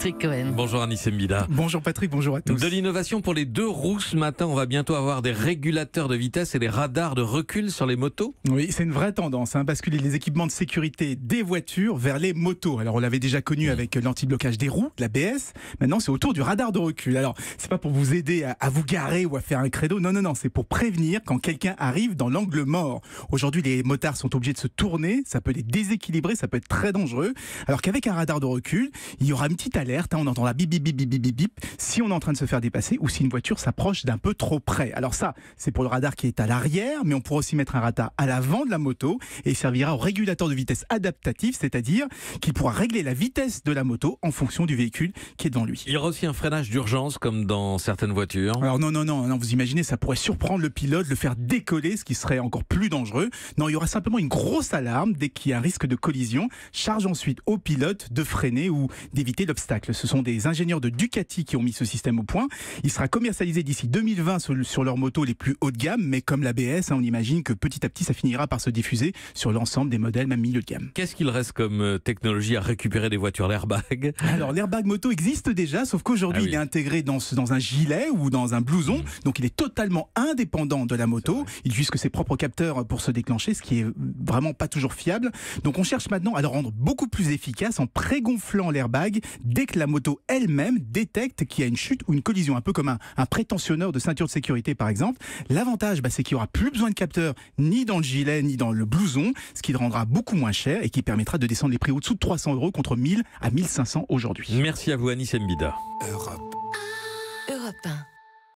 Patrick Cohen. Bonjour Anis Mbida. Bonjour Patrick, bonjour à tous. De l'innovation pour les deux roues ce matin, on va bientôt avoir des régulateurs de vitesse et des radars de recul sur les motos. Oui, c'est une vraie tendance, basculer les équipements de sécurité des voitures vers les motos. Alors on l'avait déjà connu avec l'anti-blocage des roues, l'ABS. Maintenant c'est autour du radar de recul. Alors c'est pas pour vous aider à vous garer ou à faire un credo, non, c'est pour prévenir quand quelqu'un arrive dans l'angle mort. Aujourd'hui les motards sont obligés de se tourner, ça peut les déséquilibrer, ça peut être très dangereux. Alors qu'avec un radar de recul, il y aura une petite alerte, on entendra bip bip bip bip bip bip si on est en train de se faire dépasser ou si une voiture s'approche d'un peu trop près. Alors ça, c'est pour le radar qui est à l'arrière, mais on pourra aussi mettre un radar à l'avant de la moto et il servira au régulateur de vitesse adaptatif, c'est-à-dire qu'il pourra régler la vitesse de la moto en fonction du véhicule qui est devant lui. Il y aura aussi un freinage d'urgence comme dans certaines voitures. Alors non, vous imaginez, ça pourrait surprendre le pilote, le faire décoller, ce qui serait encore plus dangereux. Non, il y aura simplement une grosse alarme dès qu'il y a un risque de collision, charge ensuite au pilote de freiner ou d'éviter l'obstacle. Ce sont des ingénieurs de Ducati qui ont mis ce système au point. Il sera commercialisé d'ici 2020 sur leurs motos les plus haut de gamme, mais comme l'ABS, on imagine que petit à petit ça finira par se diffuser sur l'ensemble des modèles, même milieu de gamme. Qu'est-ce qu'il reste comme technologie à récupérer des voitures, l'airbag? Alors l'airbag moto existe déjà, sauf qu'aujourd'hui il est intégré dans un gilet ou dans un blouson, donc il est totalement indépendant de la moto. Il utilise que ses propres capteurs pour se déclencher, ce qui est vraiment pas toujours fiable. Donc on cherche maintenant à le rendre beaucoup plus efficace en prégonflant l'airbag dès que la moto elle-même détecte qu'il y a une chute ou une collision, un peu comme un prétentionneur de ceinture de sécurité par exemple. L'avantage, c'est qu'il n'y aura plus besoin de capteurs ni dans le gilet ni dans le blouson, ce qui le rendra beaucoup moins cher et qui permettra de descendre les prix au-dessous de 300 € contre 1000 à 1500 aujourd'hui. Merci à vous Anis Mbida. Europe 1.